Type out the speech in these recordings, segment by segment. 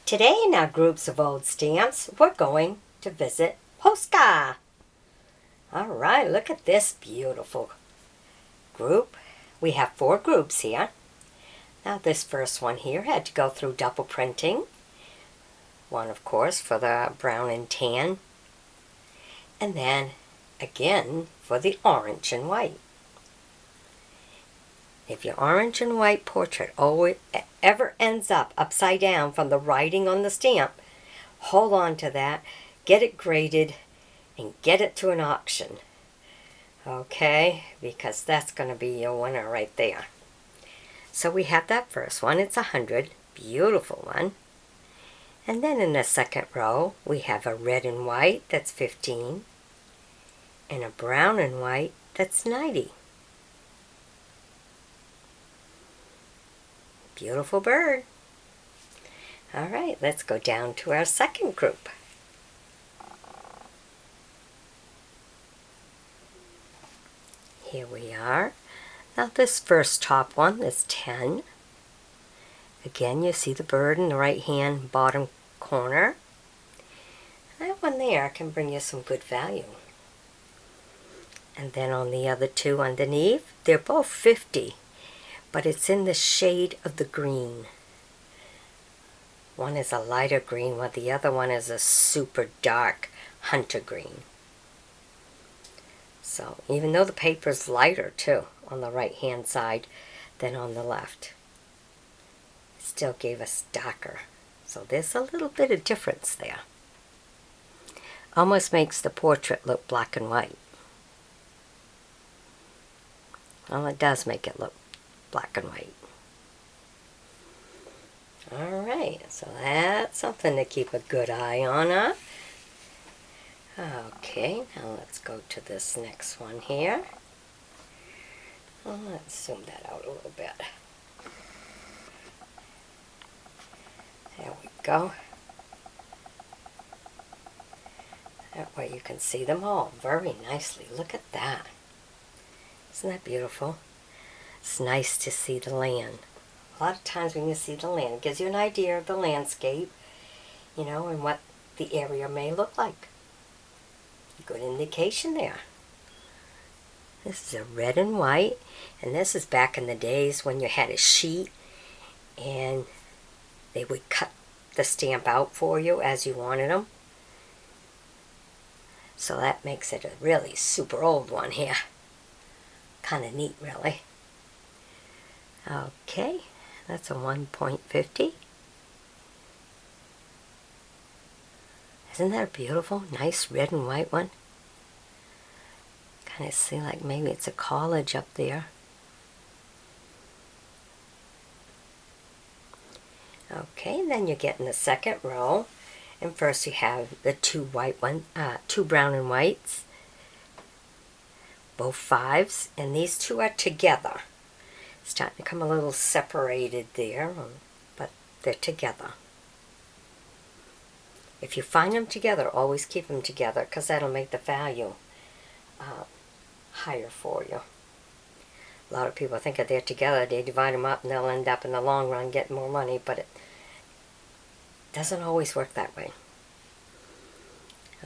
Today in our groups of old stamps, we're going to visit Polska. All right, look at this beautiful group. We have 4 groups here. Now this first one here had to go through double printing. One, of course, for the brown and tan. And then again for the orange and white. If your orange and white portrait ever ends up upside down from the writing on the stamp, hold on to that, get it graded, and get it to an auction. Okay, because that's going to be your winner right there. So we have that first one. It's 100. Beautiful one. And then in the second row, we have a red and white. That's 15. And a brown and white. That's 90. Beautiful bird. All right, let's go down to our second group. Here we are. Now this first top one is 10. Again, you see the bird in the right hand bottom corner. That one there can bring you some good value. And then on the other two underneath, they're both 50. But it's in the shade of the green. One is a lighter green, while the other one is a super dark hunter green. So even though the paper's lighter too on the right hand side than on the left, it still gave us darker. So there's a little bit of difference there. Almost makes the portrait look black and white. Well, it does make it look black and white. Alright, so that's something to keep a good eye on. Okay, now let's go to this next one here. Well, let's zoom that out a little bit. There we go. That way you can see them all very nicely. Look at that. Isn't that beautiful? It's nice to see the land. A lot of times when you see the land, it gives you an idea of the landscape, you know, and what the area may look like. Good indication there. This is a red and white, and this is back in the days when you had a sheet and they would cut the stamp out for you as you wanted them. So that makes it a really super old one here. Kind of neat, really. Okay, that's a 1.50. Isn't that a beautiful, nice red and white one? Kind of see like maybe it's a college up there. Okay, and then you get in the second row, and first you have the two brown and whites, both 5s, and these two are together. It's starting to come a little separated there, but they're together. If you find them together, always keep them together, because that'll make the value higher for you. A lot of people think if they're together, they divide them up and they'll end up in the long run getting more money, but it doesn't always work that way.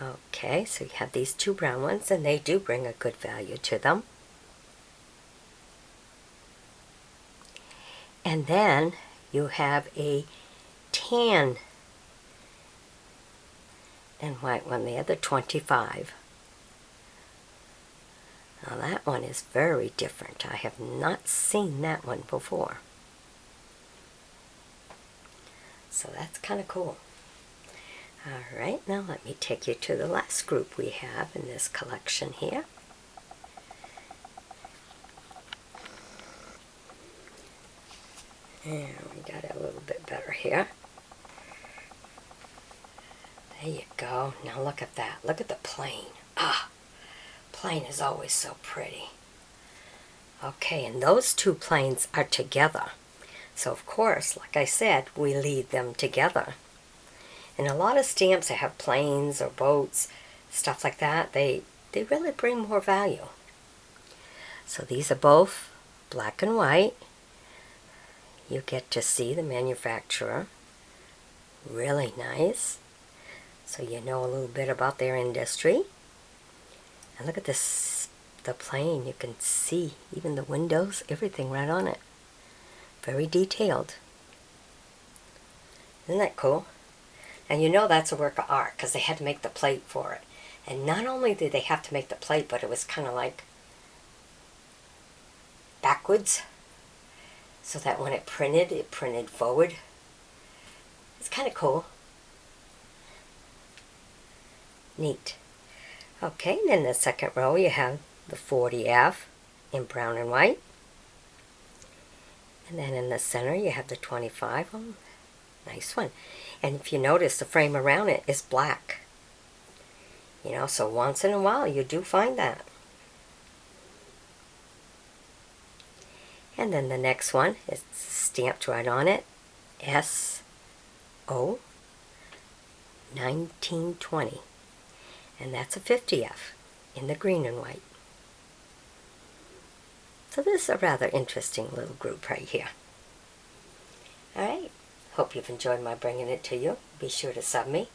Okay, so you have these 2 brown ones, and they do bring a good value to them. And then you have a tan and white one there, the 25. Now that one is very different. I have not seen that one before. So that's kind of cool. Alright, now let me take you to the last group we have in this collection here. And we got it a little bit better here. There you go. Now look at that. Look at the plane. Plane is always so pretty. Okay, and those 2 planes are together. So of course, like I said, we lead them together. And a lot of stamps that have planes or boats, stuff like that, they really bring more value. So these are both black and white. You get to see the manufacturer. Really nice. So you know a little bit about their industry. And look at this, the plane. You can see even the windows, everything right on it. Very detailed. Isn't that cool? And you know that's a work of art because they had to make the plate for it. And not only did they have to make the plate, but it was kind of like backwards, so that when it printed forward. It's kind of cool. Neat. Okay, and in the second row you have the 40F in brown and white. And then in the center you have the 25. Oh, nice one. And if you notice, the frame around it is black. You know, so once in a while you do find that. And then the next one is stamped right on it, S.O. 1920. And that's a 50F in the green and white. So this is a rather interesting little group right here. Alright, hope you've enjoyed my bringing it to you. Be sure to sub me,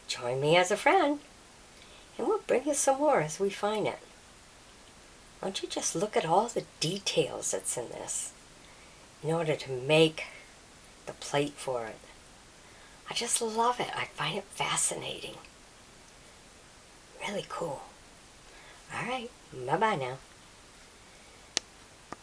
join me as a friend, and we'll bring you some more as we find it. Don't you just look at all the details that's in this in order to make the plate for it. I just love it. I find it fascinating. Really cool. Alright, bye-bye now.